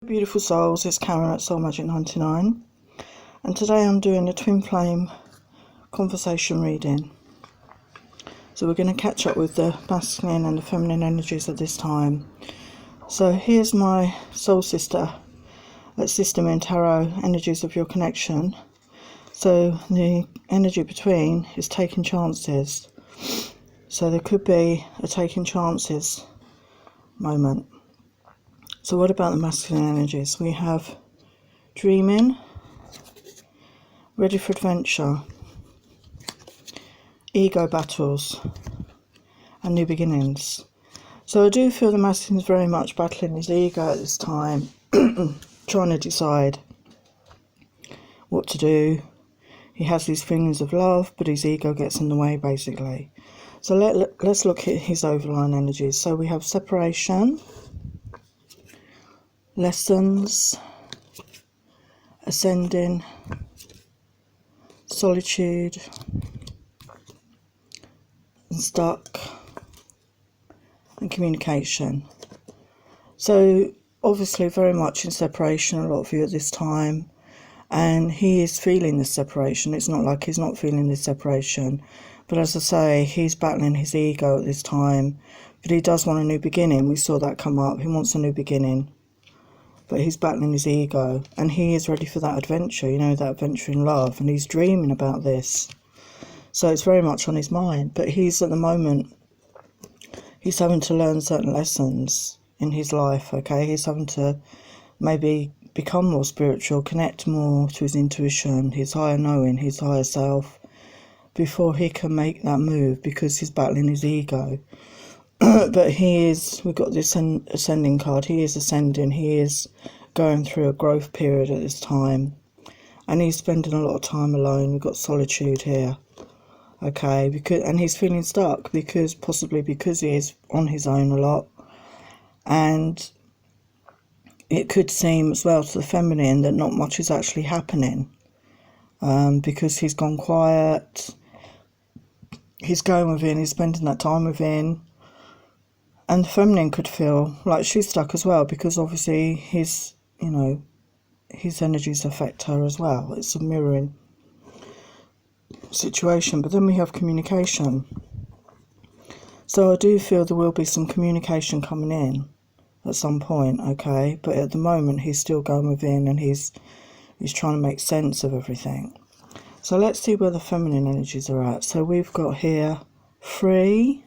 Beautiful souls, it's Karen at Soul Magic 99, and today I'm doing a twin flame conversation reading. So we're going to catch up with the masculine and the feminine energies at this time. So here's my soul sister at Sister Moon Tarot, energies of your connection. So the energy between is taking chances. So there could be a taking chances moment. So what about the masculine energies? We have dreaming, ready for adventure, ego battles, and new beginnings. So I do feel the masculine is very much battling his ego at this time, trying to decide what to do. He has these feelings of love, but his ego gets in the way, basically. So let's look at his overlying energies. So we have separation, lessons, ascending, solitude, and stuck, and communication. So obviously very much in separation, a lot of you at this time, and he is feeling this separation. It's not like he's not feeling this separation, but as I say, he's battling his ego at this time, but he does want a new beginning. We saw that come up. He wants a new beginning, but he's battling his ego, and he is ready for that adventure, you know, that adventure in love, and he's dreaming about this. So it's very much on his mind, but he's at the moment, he's having to learn certain lessons in his life, okay? He's having to maybe become more spiritual, connect more to his intuition, his higher knowing, his higher self, before he can make that move, because he's battling his ego. But he is, we've got this ascending card, he is ascending, he is going through a growth period at this time, and he's spending a lot of time alone. We've got solitude here, okay, and he's feeling stuck, possibly because he is on his own a lot, and it could seem as well to the feminine that not much is actually happening, because he's gone quiet, he's going within, he's spending that time within. And the feminine could feel like she's stuck as well, because obviously his energies affect her as well. It's a mirroring situation. But then we have communication. So I do feel there will be some communication coming in at some point, okay? But at the moment he's still going within, and he's trying to make sense of everything. So let's see where the feminine energies are at. So we've got here free,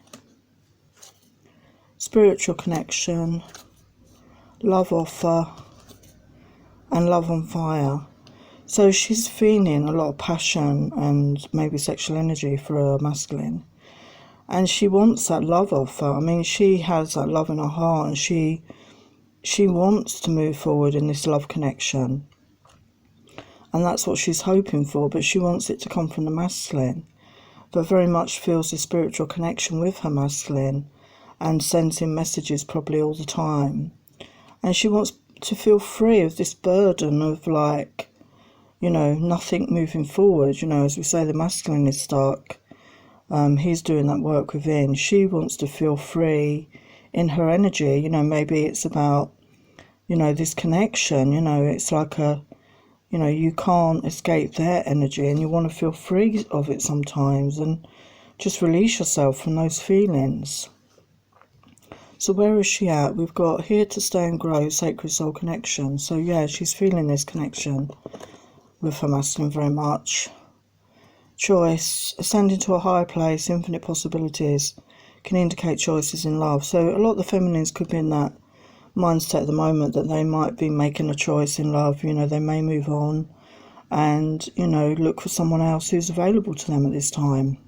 spiritual connection, love offer, and love on fire. So she's feeling a lot of passion and maybe sexual energy for her masculine, and she wants that love offer. I mean, she has that love in her heart, and she wants to move forward in this love connection, and that's what she's hoping for, but she wants it to come from the masculine, but very much feels the spiritual connection with her masculine, and sends him messages probably all the time. And she wants to feel free of this burden of, like, you know, nothing moving forward. You know, as we say, the masculine is stuck. He's doing that work within. She wants to feel free in her energy. You know, maybe it's about, you know, this connection. You know, it's like you can't escape their energy, and you want to feel free of it sometimes, and just release yourself from those feelings. So where is she at? We've got here to stay and grow, sacred soul connection. So yeah, she's feeling this connection with her masculine very much. Choice, ascending to a higher place, infinite possibilities, can indicate choices in love. So a lot of the feminines could be in that mindset at the moment that they might be making a choice in love. You know, they may move on and, you know, look for someone else who's available to them at this time.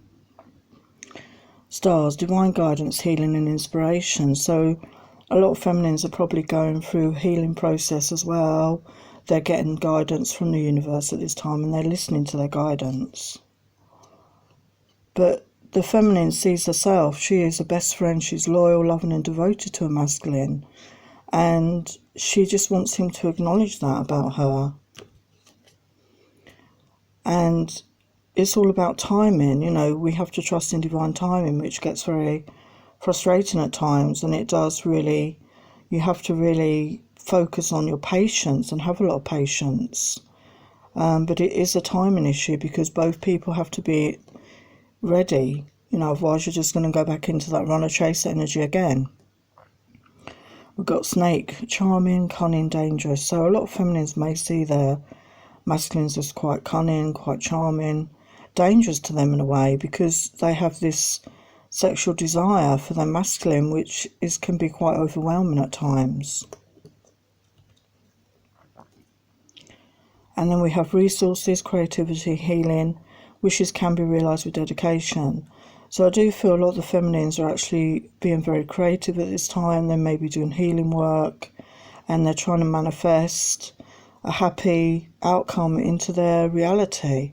Stars, divine guidance, healing and inspiration. So a lot of feminines are probably going through a healing process as well. They're getting guidance from the universe at this time, and they're listening to their guidance. But the feminine sees herself. She is a best friend. She's loyal, loving and devoted to her masculine. And she just wants him to acknowledge that about her. And it's all about timing. You know, we have to trust in divine timing, which gets very frustrating at times, and it does really, you have to really focus on your patience and have a lot of patience. But it is a timing issue because both people have to be ready. You know, otherwise you're just going to go back into that runner chase energy again. We've got snake, charming, cunning, dangerous. So a lot of feminines may see their masculines as quite cunning, quite charming, dangerous to them in a way, because they have this sexual desire for their masculine, which can be quite overwhelming at times. And then we have resources, creativity, healing. Wishes can be realised with dedication. So I do feel a lot of the feminines are actually being very creative at this time. They may be doing healing work and they're trying to manifest a happy outcome into their reality.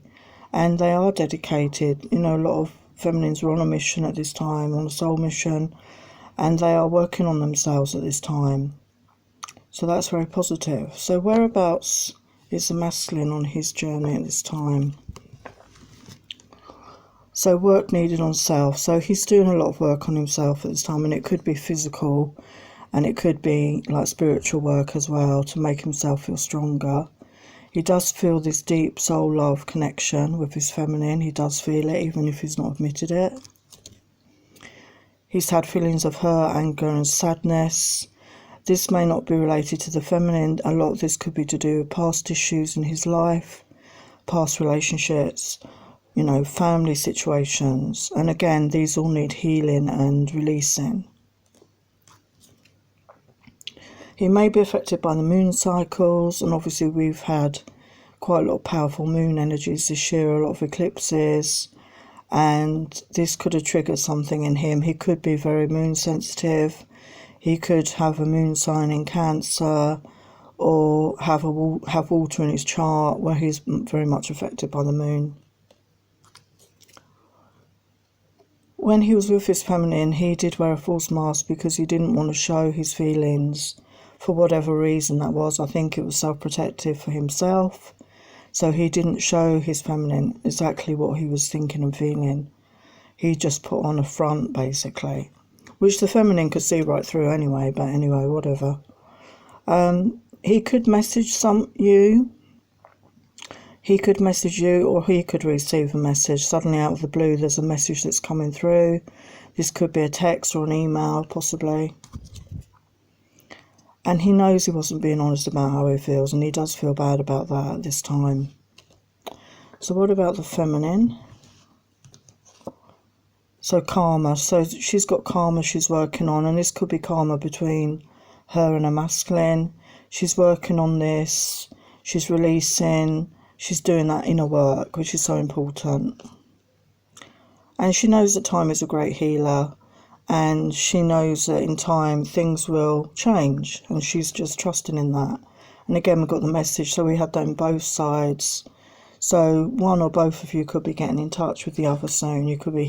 And they are dedicated. You know, a lot of feminines are on a mission at this time, on a soul mission, and they are working on themselves at this time. So that's very positive. So whereabouts is the masculine on his journey at this time? So work needed on self. So he's doing a lot of work on himself at this time, and it could be physical and it could be like spiritual work as well to make himself feel stronger. He does feel this deep soul love connection with his feminine. He does feel it even if he's not admitted it. He's had feelings of hurt, anger and sadness. This may not be related to the feminine. A lot of this could be to do with past issues in his life, past relationships, you know, family situations. And again, these all need healing and releasing. He may be affected by the moon cycles, and obviously we've had quite a lot of powerful moon energies this year, a lot of eclipses, and this could have triggered something in him. He could be very moon sensitive. He could have a moon sign in Cancer, or have water in his chart where he's very much affected by the moon. When he was with his feminine, he did wear a false mask because he didn't want to show his feelings for whatever reason that was. I think it was self-protective for himself. So he didn't show his feminine exactly what he was thinking and feeling. He just put on a front, basically, which the feminine could see right through anyway, but anyway, whatever. He could message you. He could message you, or he could receive a message. Suddenly out of the blue, there's a message that's coming through. This could be a text or an email, possibly. And he knows he wasn't being honest about how he feels, and he does feel bad about that at this time. So what about the feminine? So karma. So she's got karma she's working on, and this could be karma between her and her masculine. She's working on this. She's releasing. She's doing that inner work, which is so important. And she knows that time is a great healer. And she knows that in time things will change, and she's just trusting in that. And again, we've got the message, so we had that on both sides. So one or both of you could be getting in touch with the other soon. You could be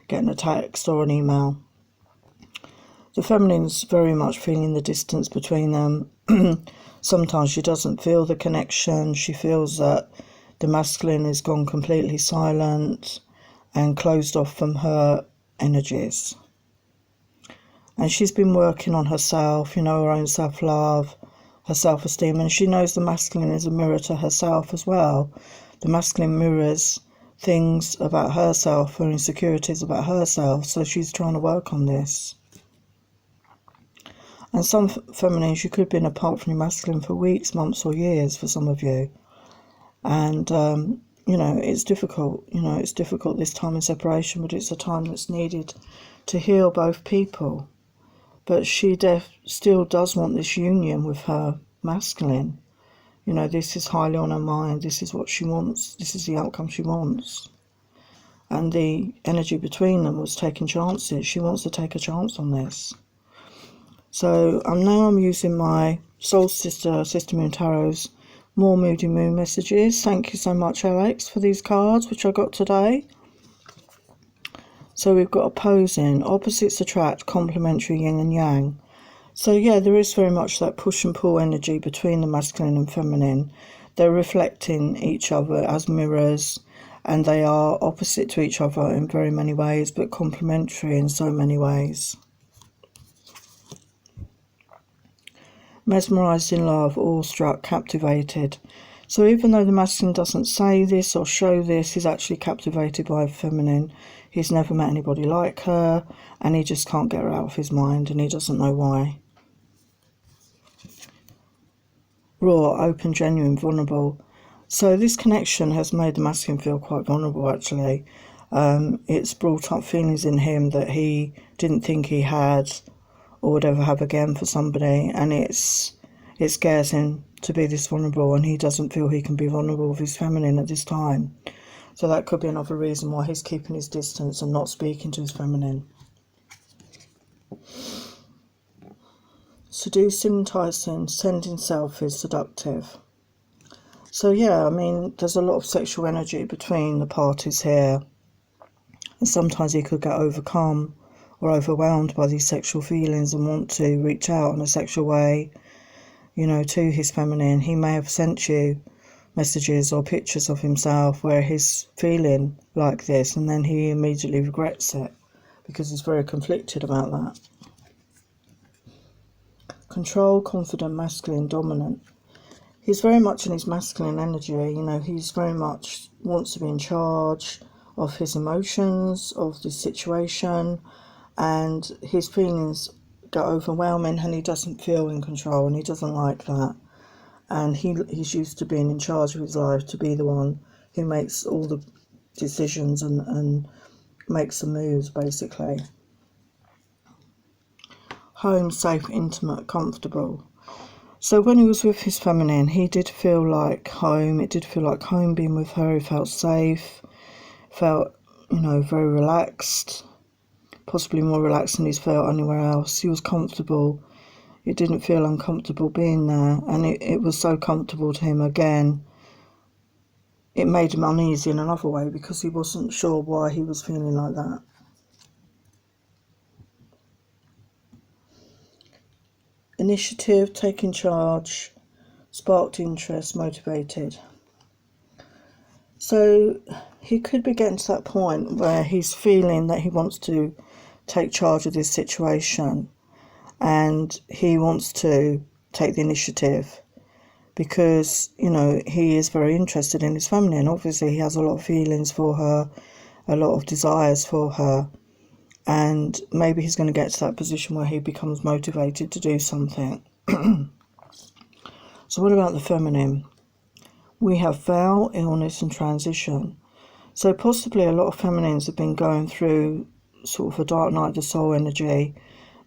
getting a text or an email. The feminine's very much feeling the distance between them. Sometimes she doesn't feel the connection. She feels that the masculine has gone completely silent and closed off from her energies. And she's been working on herself, you know, her own self-love, her self-esteem, and she knows the masculine is a mirror to herself as well. The masculine mirrors things about herself, her insecurities about herself, so she's trying to work on this. And some feminines, you could have been apart from your masculine for weeks, months or years for some of you. And you know, it's difficult. You know, it's difficult this time in separation, but it's a time that's needed to heal both people. But she still does want this union with her masculine. You know, this is highly on her mind. This is what she wants. This is the outcome she wants. And the energy between them was taking chances. She wants to take a chance on this. So now I'm using my Soul Sister Moon Tarot's more Moody Moon messages. Thank you so much, Alex, for these cards, which I got today. So we've got opposing, opposites attract, complementary, yin and yang. So yeah, there is very much that push and pull energy between the masculine and feminine. They're reflecting each other as mirrors, and they are opposite to each other in very many ways, but complementary in so many ways. mesmerised in love, awestruck, captivated. So even though the masculine doesn't say this or show this, he's actually captivated by the feminine. He's never met anybody like her, and he just can't get her out of his mind, and he doesn't know why. Raw, open, genuine, vulnerable. So this connection has made the masculine feel quite vulnerable, actually. It's brought up feelings in him that he didn't think he had or would ever have again for somebody, and it scares him to be this vulnerable, and he doesn't feel he can be vulnerable with his feminine at this time. So that could be another reason why he's keeping his distance and not speaking to his feminine. Seducing, enticing, sending selfies, seductive. So yeah, I mean, there's a lot of sexual energy between the parties here, and sometimes he could get overcome or overwhelmed by these sexual feelings and want to reach out in a sexual way, you know, to his feminine. He may have sent you messages or pictures of himself where he's feeling like this, and then he immediately regrets it because he's very conflicted about that. Control, confident, masculine, dominant. He's very much in his masculine energy, you know, he's very much wants to be in charge of his emotions, of the situation, and his feelings get overwhelming and he doesn't feel in control, and he doesn't like that. And he's used to being in charge of his life, to be the one who makes all the decisions and makes the moves, basically. Home, safe, intimate, comfortable. So when he was with his feminine, he did feel like home. It did feel like home being with her. He felt safe, felt, you know, very relaxed, possibly more relaxed than he's felt anywhere else. He was comfortable. It didn't feel uncomfortable being there, and it was so comfortable to him again. It made him uneasy in another way because he wasn't sure why he was feeling like that. Initiative, taking charge, sparked interest, motivated. So he could be getting to that point where he's feeling that he wants to take charge of this situation, and he wants to take the initiative because, you know, he is very interested in his feminine. Obviously, he has a lot of feelings for her, a lot of desires for her, and maybe he's going to get to that position where he becomes motivated to do something. So what about the feminine? We have vow, illness and transition. So possibly a lot of feminines have been going through sort of a dark night of the soul energy,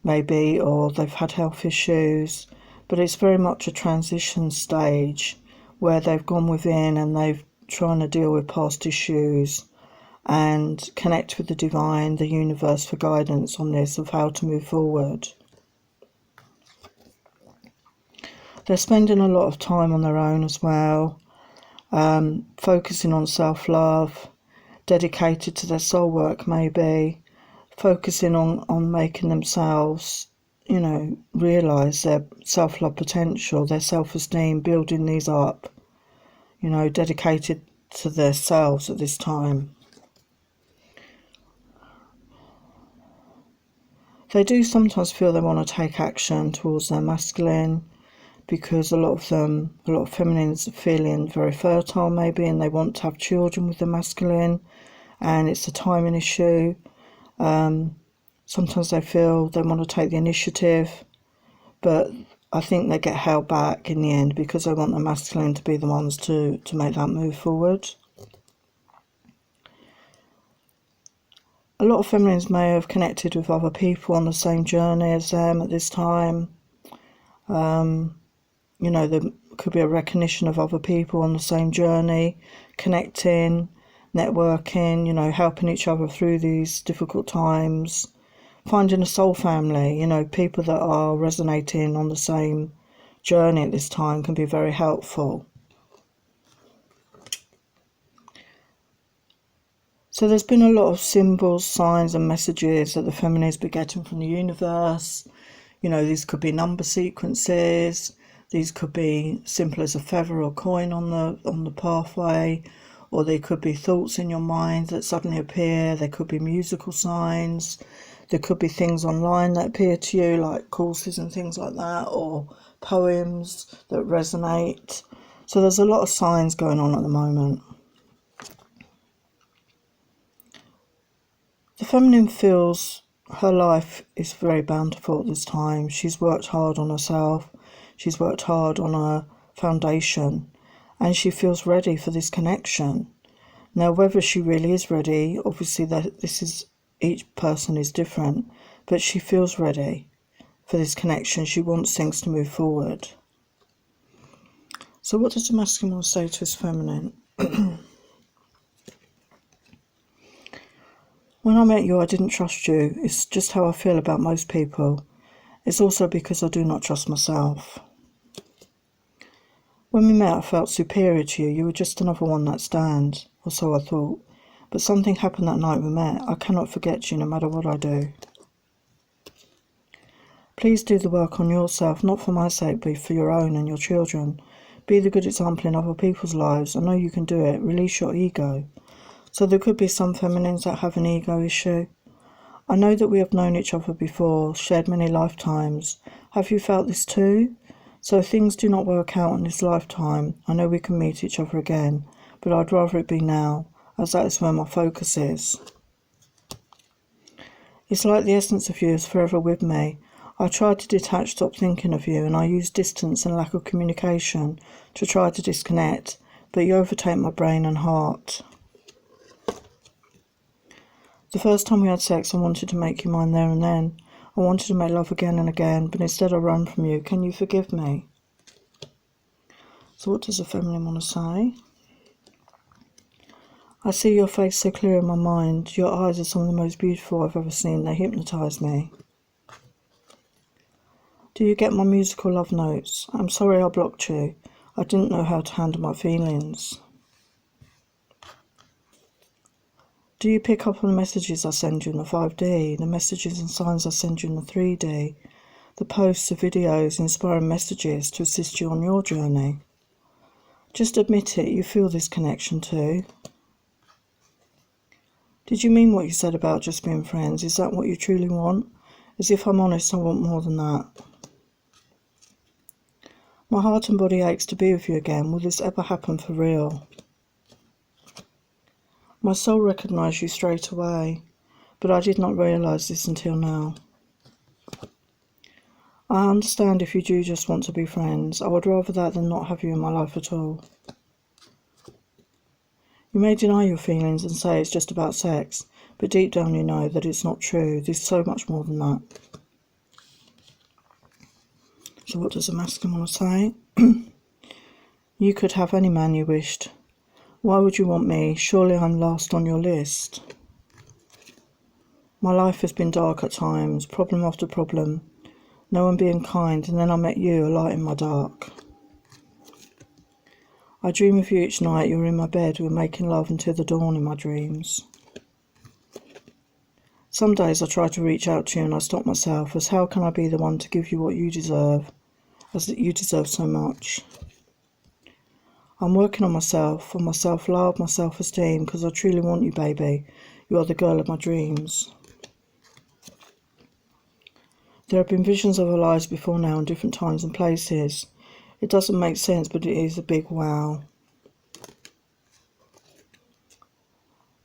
maybe, or they've had health issues, but it's very much a transition stage where they've gone within and they've trying to deal with past issues and connect with the divine, the universe, for guidance on this, of how to move forward. They're spending a lot of time on their own as well, focusing on self-love, dedicated to their soul work maybe, focusing on making themselves, you know, realise their self-love potential, their self-esteem, building these up, you know, dedicated to themselves at this time. They do sometimes feel they want to take action towards their masculine, because a lot of feminines are feeling very fertile maybe, and they want to have children with the masculine, and it's a timing issue. Sometimes they feel they want to take the initiative, but I think they get held back in the end because they want the masculine to be the ones to make that move forward. A lot of feminines may have connected with other people on the same journey as them at this time. You know, there could be a recognition of other people on the same journey, connecting, networking, you know, helping each other through these difficult times, finding a soul family, you know, people that are resonating on the same journey at this time can be very helpful. So there's been a lot of symbols, signs and messages that the feminines be getting from the universe. You know, these could be number sequences, these could be simple as a feather or coin on the pathway, or they could be thoughts in your mind that suddenly appear. There could be musical signs. There could be things online that appear to you, like courses and things like that, or poems that resonate. So there's a lot of signs going on at the moment. The feminine feels her life is very bountiful at this time. She's worked hard on herself. She's worked hard on her foundation, and she feels ready for this connection. Now, whether she really is ready, obviously each person is different, but she feels ready for this connection. She wants things to move forward. So what does the masculine want to say to his feminine? When I met you, I didn't trust you. It's just how I feel about most people. It's also because I do not trust myself. When we met, I felt superior to you. You were just another one night stand, or so I thought. But something happened that night we met. I cannot forget you no matter what I do. Please do the work on yourself, not for my sake, but for your own and your children. Be the good example in other people's lives. I know you can do it. Release your ego. So there could be some feminines that have an ego issue. I know that we have known each other before, shared many lifetimes. Have you felt this too? So if things do not work out in this lifetime, I know we can meet each other again, but I'd rather it be now, as that is where my focus is. It's like the essence of you is forever with me. I tried to detach, stop thinking of you, and I used distance and lack of communication to try to disconnect, but you overtake my brain and heart. The first time we had sex, I wanted to make you mine there and then. I wanted to make love again and again, but instead I ran from you. Can you forgive me? So what does the feminine want to say? I see your face so clear in my mind. Your eyes are some of the most beautiful I've ever seen. They hypnotise me. Do you get my musical love notes? I'm sorry I blocked you. I didn't know how to handle my feelings. Do you pick up on the messages I send you in the 5D, the messages and signs I send you in the 3D, the posts, the videos, inspiring messages to assist you on your journey? Just admit it, you feel this connection too. Did you mean what you said about just being friends? Is that what you truly want? As if I'm honest, I want more than that. My heart and body aches to be with you again. Will this ever happen for real? My soul recognised you straight away, but I did not realise this until now. I understand if you do just want to be friends. I would rather that than not have you in my life at all. You may deny your feelings and say it's just about sex, but deep down you know that it's not true. There's so much more than that. So what does the masculine want to say? You could have any man you wished. Why would you want me? Surely I'm last on your list. My life has been dark at times, problem after problem. No one being kind, and then I met you, a light in my dark. I dream of you each night. You're in my bed. We're making love until the dawn in my dreams. Some days I try to reach out to you and I stop myself, as how can I be the one to give you what you deserve, as that you deserve so much. I'm working on my self-love, my self-esteem, because I truly want you, baby. You are the girl of my dreams. There have been visions of our lives before now in different times and places. It doesn't make sense, but it is a big wow.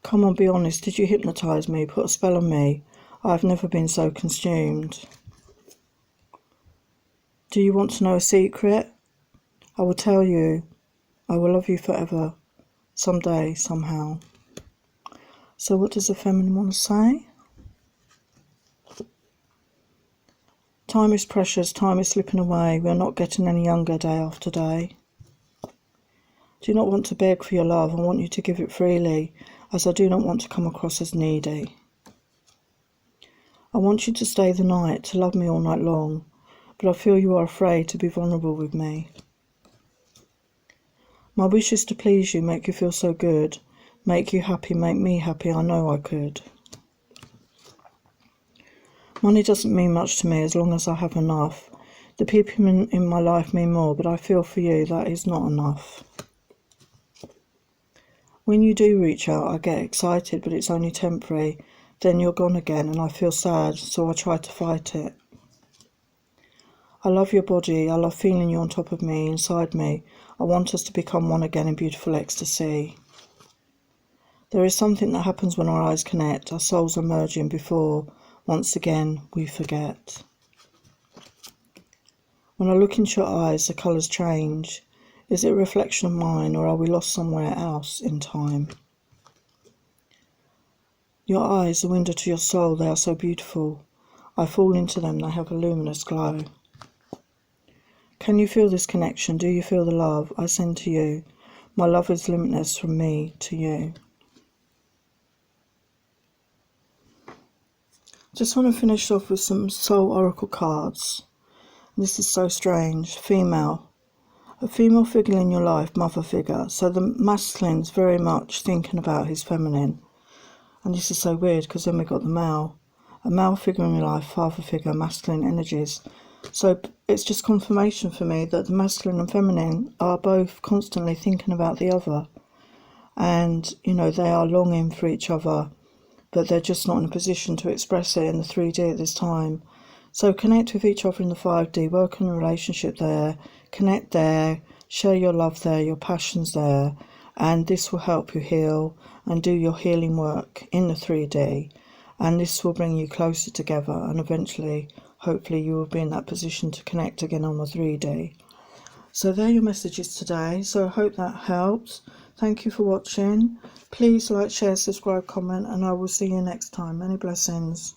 Come on, be honest. Did you hypnotise me, put a spell on me? I've never been so consumed. Do you want to know a secret? I will tell you. I will love you forever, someday, somehow. So what does the feminine want to say? Time is precious, time is slipping away. We are not getting any younger day after day. Do not want to beg for your love. I want you to give it freely, as I do not want to come across as needy. I want you to stay the night, to love me all night long, but I feel you are afraid to be vulnerable with me. My wish is to please you, make you feel so good, make you happy, make me happy. I know I could. Money doesn't mean much to me as long as I have enough. The people in my life mean more, but I feel for you that is not enough. When you do reach out, I get excited, but it's only temporary. then you're gone again and I feel sad, so I try to fight it. I love your body. I love feeling you on top of me, inside me. I want us to become one again in beautiful ecstasy. There is something that happens when our eyes connect. Our souls are merging before, once again, we forget. When I look into your eyes, the colours change. Is it a reflection of mine, or are we lost somewhere else in time? Your eyes, the window to your soul, they are so beautiful. I fall into them, they have a luminous glow. Can you feel this connection? Do you feel the love I send to you? My love is limitless from me to you. Just want to finish off with some soul oracle cards. This is so strange. Female. A female figure in your life, mother figure. So the masculine's very much thinking about his feminine. And this is so weird because then we've got the male. A male figure in your life, father figure, masculine energies. So it's just confirmation for me that the masculine and feminine are both constantly thinking about the other. And, you know, they are longing for each other, but they're just not in a position to express it in the 3D at this time. So connect with each other in the 5D, work on a relationship there, connect there, share your love there, your passions there, and this will help you heal and do your healing work in the 3D. And this will bring you closer together, and eventually, hopefully, you will be in that position to connect again on the 3D. So there are your messages today. So I hope that helps. Thank you for watching. Please like, share, subscribe, comment, and I will see you next time. Many blessings.